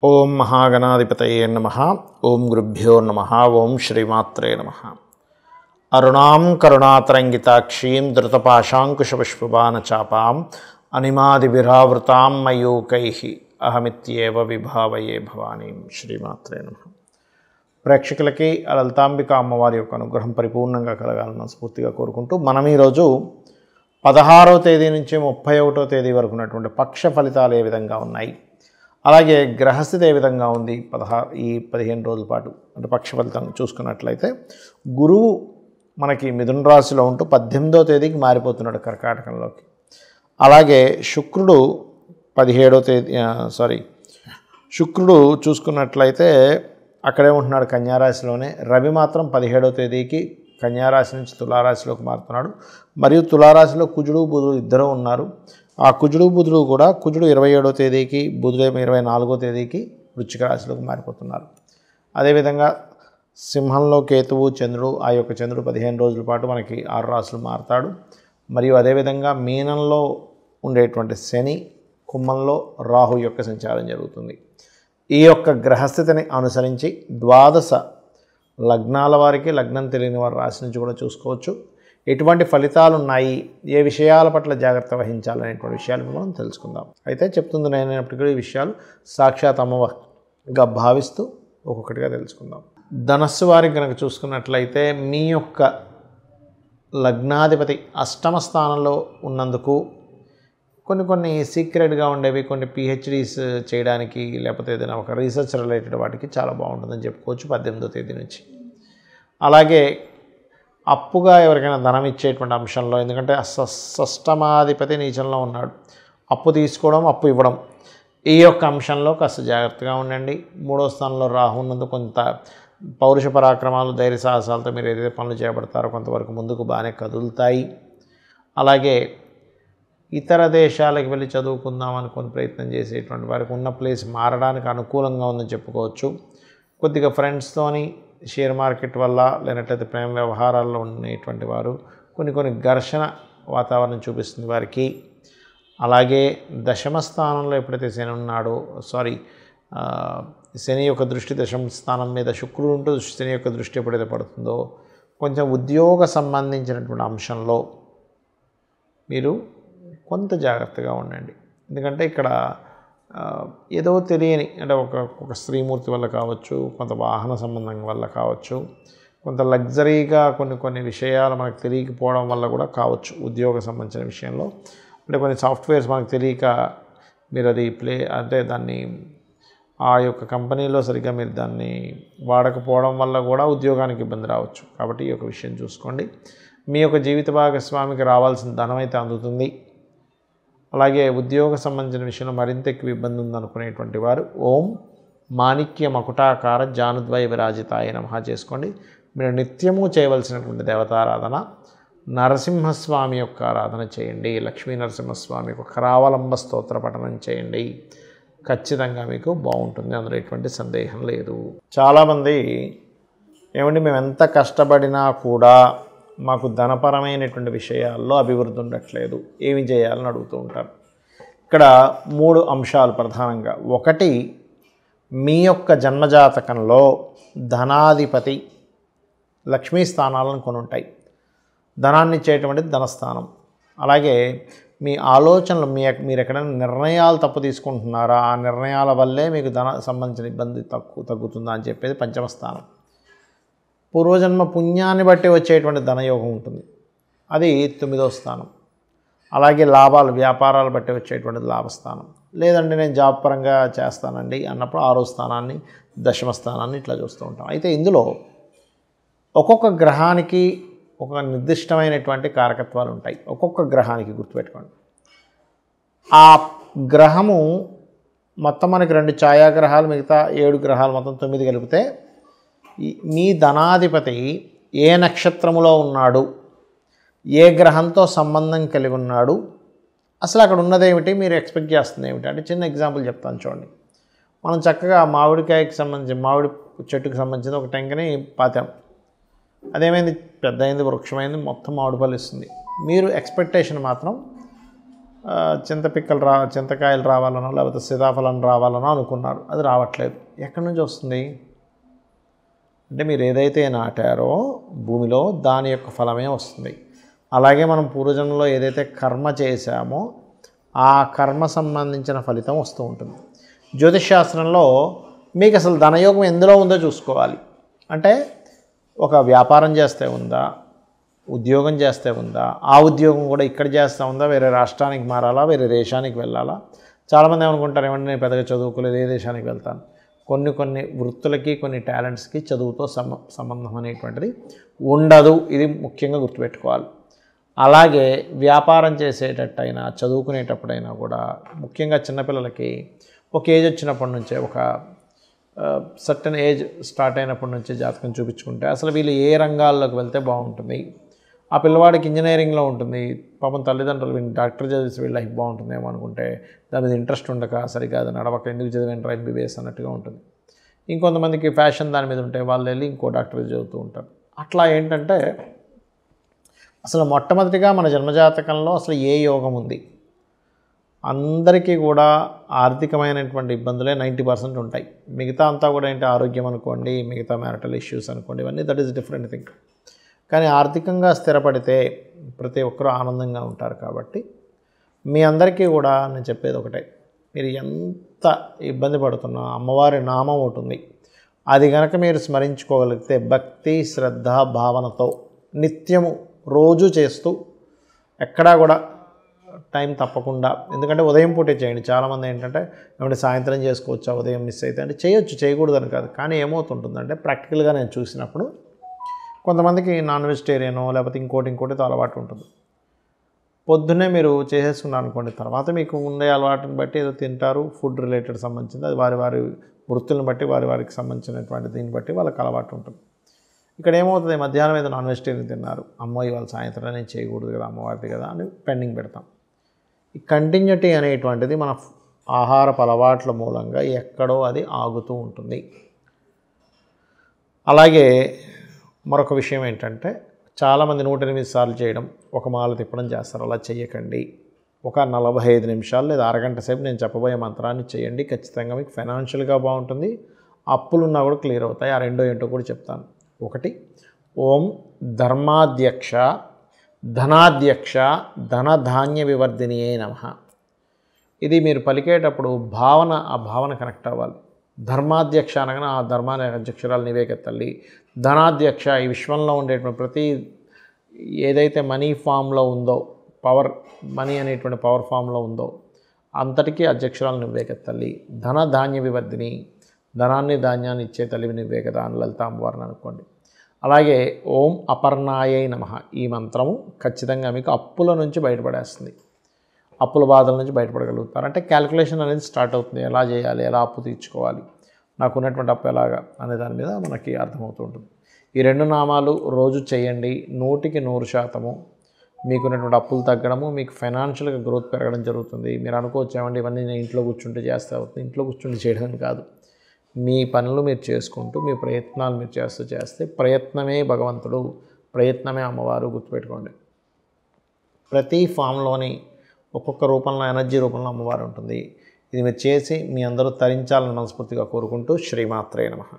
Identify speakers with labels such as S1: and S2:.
S1: ఓం మహాగణాధిపతయే నమః. ఓం గురుభ్యో నమః. ఓం శ్రీమాత్రే నమః. అరుణాం కరుణాతరంగితాక్షీం ధృతపాశాంకుశపుష్పబాణచాపాం అనిమాదివిరావృతాం మయూకైః అహమిత్యేవ విభావయే భవానీం. శ్రీమాత్రే నమః. ప్రేక్షకులకి లలితాంబిక అమ్మవారి యొక్క అనుగ్రహం పరిపూర్ణంగా కలగాలని స్ఫూర్తిగా కోరుకుంటూ మనం ఈరోజు 16వ తేదీ నుంచి 31వ తేదీ వరకు ఉన్నటువంటి పక్ష ఫలితాలు ఏ విధంగా ఉన్నాయి, అలాగే గ్రహస్థితి ఏ విధంగా ఉంది ఈ 15 రోజుల పాటు అంటే పక్ష ఫలితం చూసుకున్నట్లయితే, గురువు మనకి మిథున రాశిలో ఉంటూ 18వ తేదీకి మారిపోతున్నాడు కర్కాటకంలోకి. అలాగే శుక్రుడు 17వ తేదీ శుక్రుడు చూసుకున్నట్లయితే అక్కడే ఉంటున్నాడు కన్యారాశిలోనే. రవి మాత్రం 17వ తేదీకి కన్యారాశి నుంచి తులారాశిలోకి మారుతున్నాడు. మరియు తులారాశిలో కుజుడు బుధుడు ఇద్దరు ఉన్నారు. ఆ కుజుడు బుధుడు కూడా కుజుడు 27వ తేదీకి, బుధుడేమో 24వ తేదీకి వృశ్చిక రాశిలోకి మారిపోతున్నారు. అదేవిధంగా సింహంలో కేతువు చంద్రుడు, ఆ యొక్క చంద్రుడు 15 రోజుల పాటు మనకి 6 రాశులు మారుతాడు. మరియు అదేవిధంగా మీనంలో ఉండేటువంటి శని, కుంభంలో రాహు యొక్క సంచారం జరుగుతుంది. ఈ యొక్క గ్రహస్థితిని అనుసరించి 12 లగ్నాల వారికి, లగ్నం తెలియని వారి రాశి నుంచి కూడా చూసుకోవచ్చు ఎటువంటి ఫలితాలు ఉన్నాయి, ఏ విషయాల పట్ల జాగ్రత్త వహించాలనేటువంటి విషయాలు మనం తెలుసుకుందాం. అయితే చెప్తుంది నేనైనప్పటికీ ఈ విషయాలు సాక్షాత్ అమ్మగా భావిస్తూ ఒక్కొక్కటిగా తెలుసుకుందాం. ధనస్సు వారికి కనుక చూసుకున్నట్లయితే మీ యొక్క లగ్నాధిపతి అష్టమ స్థానంలో ఉన్నందుకు కొన్ని సీక్రెట్గా ఉండేవి, కొన్ని పిహెచ్డీస్ చేయడానికి లేకపోతే ఏదైనా ఒక రీసెర్చ్ రిలేటెడ్ వాటికి చాలా బాగుంటుందని చెప్పుకోవచ్చు 18వ తేదీ నుంచి. అలాగే అప్పుగా ఎవరికైనా ధనం ఇచ్చేటువంటి అంశంలో, ఎందుకంటే షష్టమాధిపతి నీచంలో ఉన్నాడు, అప్పు తీసుకోవడం అప్పు ఇవ్వడం ఈ యొక్క అంశంలో కాస్త జాగ్రత్తగా ఉండండి. 3వ స్థానంలో రాహు ఉన్నందుకు కొంత పౌరుష పరాక్రమాలు, ధైర్య సాహసాలతో మీరు ఏదైతే పనులు చేపడతారో కొంతవరకు ముందుకు బాగానే కదులుతాయి. అలాగే ఇతర దేశాలకు వెళ్ళి చదువుకుందాం అనుకుని ప్రయత్నం చేసేటువంటి వారికి ఉన్న ప్లేస్ మారడానికి అనుకూలంగా ఉందని చెప్పుకోవచ్చు. కొద్దిగా ఫ్రెండ్స్తోని షేర్ మార్కెట్ వల్ల లేనట్లయితే ప్రేమ వ్యవహారాల్లో ఉండేటువంటి వారు కొన్ని ఘర్షణ వాతావరణం చూపిస్తుంది వారికి. అలాగే దశమ స్థానంలో ఎప్పుడైతే శని ఉన్నాడో శని యొక్క దృష్టి దశమ స్థానం మీద శుక్రుడు ఉంటూ శని యొక్క దృష్టి ఎప్పుడైతే పడుతుందో కొంచెం ఉద్యోగ సంబంధించినటువంటి అంశంలో మీరు కొంత జాగ్రత్తగా ఉండండి. ఎందుకంటే ఇక్కడ ఏదో తెలియని అంటే ఒక స్త్రీమూర్తి వల్ల కావచ్చు, కొంత వాహన సంబంధం వల్ల కావచ్చు, కొంత లగ్జరీగా కొన్ని విషయాలు మనకు తెలియకపోవడం వల్ల కూడా కావచ్చు. ఉద్యోగ సంబంధించిన విషయంలో అంటే కొన్ని సాఫ్ట్వేర్స్ మనకు తెలియక మీరు అది దాన్ని ఆ యొక్క కంపెనీలో సరిగ్గా మీరు దాన్ని వాడకపోవడం వల్ల కూడా ఉద్యోగానికి ఇబ్బంది రావచ్చు. కాబట్టి ఈ యొక్క విషయం చూసుకోండి. మీ యొక్క జీవిత భాగస్వామికి రావాల్సిన ధనం అయితే అందుతుంది. అలాగే ఉద్యోగ సంబంధించిన విషయంలో మరింత ఎక్కువ ఇబ్బంది ఉందనుకునేటువంటి వారు ఓం మాణిక్య మకుటాకార జానుద్వయ విరాజితాయ నమః చేసుకోండి. మీరు నిత్యము చేయవలసినటువంటి దేవతారాధన నరసింహస్వామి యొక్క ఆరాధన చేయండి. లక్ష్మీ నరసింహస్వామి యొక్క కరావలంబ స్తోత్ర పఠనం చేయండి. ఖచ్చితంగా మీకు బాగుంటుంది, అందులో ఎటువంటి సందేహం లేదు. చాలామంది ఏమండి మేము ఎంత కష్టపడినా కూడా మాకు ధనపరమైనటువంటి విషయాల్లో అభివృద్ధి ఉండట్లేదు, ఏమి చేయాలని అడుగుతూ ఉంటారు. ఇక్కడ 3 అంశాలు ప్రధానంగా. ఒకటి, మీ యొక్క జన్మజాతకంలో ధనాధిపతి లక్ష్మీ స్థానాలను కొని ఉంటాయి. ధనాన్ని ఇచ్చేటువంటిది ధనస్థానం. అలాగే మీ ఆలోచనలు మీరు ఎక్కడైనా నిర్ణయాలు తప్పు తీసుకుంటున్నారా, ఆ నిర్ణయాల వల్లే మీకు ధన సంబంధించిన ఇబ్బంది తగ్గుతుందా అని చెప్పేది పంచమ స్థానం. పూర్వజన్మ పుణ్యాన్ని బట్టి వచ్చేటువంటి ధనయోగం ఉంటుంది, అది 9వ స్థానం. అలాగే లాభాలు, వ్యాపారాలు బట్టి వచ్చేటువంటిది లాభస్థానం. లేదంటే నేను జాబ్ పరంగా చేస్తానండి అన్నప్పుడు 6వ స్థానాన్ని, దశమ స్థానాన్ని ఇట్లా చూస్తూ ఉంటాం. అయితే ఇందులో ఒక్కొక్క గ్రహానికి ఒక నిర్దిష్టమైనటువంటి కారకత్వాలు ఉంటాయి. ఒక్కొక్క గ్రహానికి గుర్తుపెట్టుకోండి. ఆ గ్రహము మొత్తం మనకి 2 ఛాయాగ్రహాలు, మిగతా 7 గ్రహాలు మొత్తం 9 కలిపితే మీ ధనాధిపతి ఏ నక్షత్రములో ఉన్నాడు, ఏ గ్రహంతో సంబంధం కలిగి ఉన్నాడు, అసలు అక్కడ ఉన్నదేమిటి, మీరు ఎక్స్పెక్ట్ చేస్తుంది ఏమిటి అంటే చిన్న ఎగ్జాంపుల్ చెప్తాను చూడండి. మనం చక్కగా మామిడికాయకి సంబంధించి మామిడి చెట్టుకు సంబంధించిన ఒక టెంకని పాతాం. అదేమైంది, పెద్ద అయింది, వృక్షమైంది, మొత్తం మామిడి పళ్ళు ఇస్తుంది. మీరు ఎక్స్పెక్టేషన్ మాత్రం చింతకాయలు రావాలనో లేకపోతే సీతాఫలం రావాలనో అనుకున్నారు, అది రావట్లేదు. ఎక్కడి నుంచి వస్తుంది అంటే మీరు ఏదైతే నాటారో భూమిలో దాని యొక్క ఫలమే వస్తుంది. అలాగే మనం పూర్వజన్మలో ఏదైతే కర్మ చేశామో ఆ కర్మ సంబంధించిన ఫలితం వస్తూ ఉంటుంది. జ్యోతిష్ శాస్త్రంలో మీకు అసలు ధనయోగం ఎందులో ఉందో చూసుకోవాలి. అంటే ఒక వ్యాపారం చేస్తే ఉందా, ఉద్యోగం చేస్తే ఉందా, ఆ ఉద్యోగం కూడా ఇక్కడ చేస్తూ ఉందా, వేరే రాష్ట్రానికి మారాలా, వేరే దేశానికి వెళ్ళాలా. చాలామంది ఏమనుకుంటారు, ఏమంటే నేను పెద్దగా చదువుకోలేదు, ఏ దేశానికి వెళ్తాను. కొన్ని వృత్తులకి కొన్ని టాలెంట్స్కి చదువుతో సంబంధం అనేటువంటిది ఉండదు. ఇది ముఖ్యంగా గుర్తుపెట్టుకోవాలి. అలాగే వ్యాపారం చేసేటట్టయినా చదువుకునేటప్పుడైనా కూడా ముఖ్యంగా చిన్నపిల్లలకి ఒక ఏజ్ వచ్చినప్పటి నుంచే, ఒక సర్టన్ ఏజ్ స్టార్ట్ అయినప్పటి నుంచే జాతకం చూపించుకుంటే అసలు వీళ్ళు ఏ రంగాల్లోకి వెళ్తే బాగుంటుంది. ఆ పిల్లవాడికి ఇంజనీరింగ్లో ఉంటుంది, పాపం తల్లిదండ్రులు వీళ్ళు డాక్టర్ చదివిస్తే వీళ్ళ లైఫ్ బాగుంటుందేమో అనుకుంటే దాని మీద ఇంట్రెస్ట్ ఉండక సరిగ్గా అది నడవక ఎందుకు చదివేంటారు ఎంబీబీఎస్ అన్నట్టుగా ఉంటుంది. ఇంకొంతమందికి ఫ్యాషన్ దాని మీద ఉంటే వాళ్ళు వెళ్ళి ఇంకో డాక్టర్ చదువుతూ ఉంటారు. అట్లా ఏంటంటే అసలు మొట్టమొదటిగా మన జన్మజాతకంలో అసలు ఏ యోగం ఉంది. అందరికీ కూడా ఆర్థికమైనటువంటి ఇబ్బందులే 90% ఉంటాయి. మిగతా అంతా కూడా ఏంటి, ఆరోగ్యం అనుకోండి, మిగతా మ్యారిటల్ ఇష్యూస్ అనుకోండి, ఇవన్నీ దట్ ఈస్ డిఫరెంట్ థింగ్. కానీ ఆర్థికంగా స్థిరపడితే ప్రతి ఒక్కరూ ఆనందంగా ఉంటారు. కాబట్టి మీ అందరికీ కూడా నేను చెప్పేది ఒకటే, మీరు ఎంత ఇబ్బంది పడుతున్నా అమ్మవారి నామం ఒకటి ఉంది, అది కనుక మీరు స్మరించుకోగలిగితే భక్తి శ్రద్ధ భావనతో నిత్యము రోజు చేస్తూ ఎక్కడా కూడా టైం తప్పకుండా, ఎందుకంటే ఉదయం పూటే చేయండి. చాలామంది ఏంటంటే ఏమంటే సాయంత్రం చేసుకోవచ్చా, ఉదయం మిస్ అయితే అంటే చేయొచ్చు, చేయకూడదని కాదు. కానీ ఏమవుతుంటుందంటే ప్రాక్టికల్గా నేను చూసినప్పుడు కొంతమందికి నాన్ వెజిటేరియనో లేకపోతే ఇంకోటితో అలవాటు ఉంటుంది. పొద్దున్నే మీరు చేసేసుకున్నారు అనుకోండి, తర్వాత మీకు ఉండే అలవాటుని బట్టి ఏదో తింటారు, ఫుడ్ రిలేటెడ్ సంబంధించింది, అది వారి వృత్తులను బట్టి వారికి సంబంధించినటువంటి దీన్ని బట్టి వాళ్ళకి అలవాటు ఉంటుంది. ఇక్కడ ఏమవుతుంది, మధ్యాహ్నం ఏదో నాన్ వెజిటేరియన్ తిన్నారు, అమ్మో ఇవాళ సాయంత్రం నేను చేయకూడదు కదా, అమ్మవారిది కదా అని పెండింగ్ పెడతాం. ఈ కంటిన్యూటీ అనేటువంటిది మన ఆహారపు అలవాట్ల మూలంగా ఎక్కడో అది ఆగుతూ ఉంటుంది. అలాగే మరొక విషయం ఏంటంటే చాలామంది 108 సార్లు చేయడం, ఒక మాల తిప్పడం చేస్తారు. అలా చేయకండి. ఒక 45 నిమిషాలు లేదా అరగంట సేపు నేను చెప్పబోయే మంత్రాన్ని చేయండి. ఖచ్చితంగా మీకు ఫైనాన్షియల్గా బాగుంటుంది, అప్పులున్నా కూడా క్లియర్ అవుతాయి. ఆ రెండో ఏంటో కూడా చెప్తాను. ఒకటి, ఓం ధర్మాధ్యక్ష ధనాధ్యక్ష ధనధాన్య వివర్ధినియే నమః. ఇది మీరు పలికేటప్పుడు ఆ భావన కనెక్ట్ అవ్వాలి. ధర్మాధ్యక్ష అనగానే ఆ ధర్మాన్ని అధ్యక్షురాలు నీవేకే తల్లి. ధనాధ్యక్ష ఈ విశ్వంలో ఉండేటువంటి ప్రతి ఏదైతే మనీ ఫామ్లో ఉందో, మనీ అనేటువంటి పవర్ ఫామ్లో ఉందో అంతటికీ అధ్యక్షురాలు నువ్వేకే తల్లి. ధనధాన్య వివర్ధిని, ధనాన్ని ధాన్యాన్ని ఇచ్చే తల్లివి నువ్వే కదా అని లలిత అమ్మవారిని అనుకోండి. అలాగే ఓం అపర్ణాయై నమః. ఈ మంత్రము ఖచ్చితంగా మీకు అప్పుల నుంచి బయటపడేస్తుంది, అప్పుల బాధల నుంచి బయటపడగలుగుతారు. అంటే క్యాలిక్యులేషన్ అనేది స్టార్ట్ అవుతుంది, ఎలా చేయాలి, ఎలా అప్పు తీర్చుకోవాలి, నాకు ఉన్నటువంటి అప్పు ఎలాగా అనే దాని మీద మనకి అర్థమవుతూ ఉంటుంది. ఈ 2 నామాలు రోజు చేయండి. 100% మీకున్నటువంటి అప్పులు తగ్గడము, మీకు ఫైనాన్షియల్గా గ్రోత్ పెరగడం జరుగుతుంది. మీరు అనుకోవచ్చు ఏమండి ఇవన్నీ నేను ఇంట్లో కూర్చుంటే చేస్తే అవుతుంది. ఇంట్లో కూర్చుంటే చేయడం కాదు, మీ పనులు మీరు చేసుకుంటూ మీ ప్రయత్నాలు మీరు చేస్తే ప్రయత్నమే భగవంతుడు, ప్రయత్నమే అమ్మవారు. గుర్తుపెట్టుకోండి, ప్రతి ఫామ్లోని ఒక్కొక్క రూపంలో ఎనర్జీ రూపంలో అమ్మవారు ఉంటుంది. ఇది మీరు చేసి మీ అందరూ తరించాలని మనస్ఫూర్తిగా కోరుకుంటూ శ్రీమాత్రే నమః.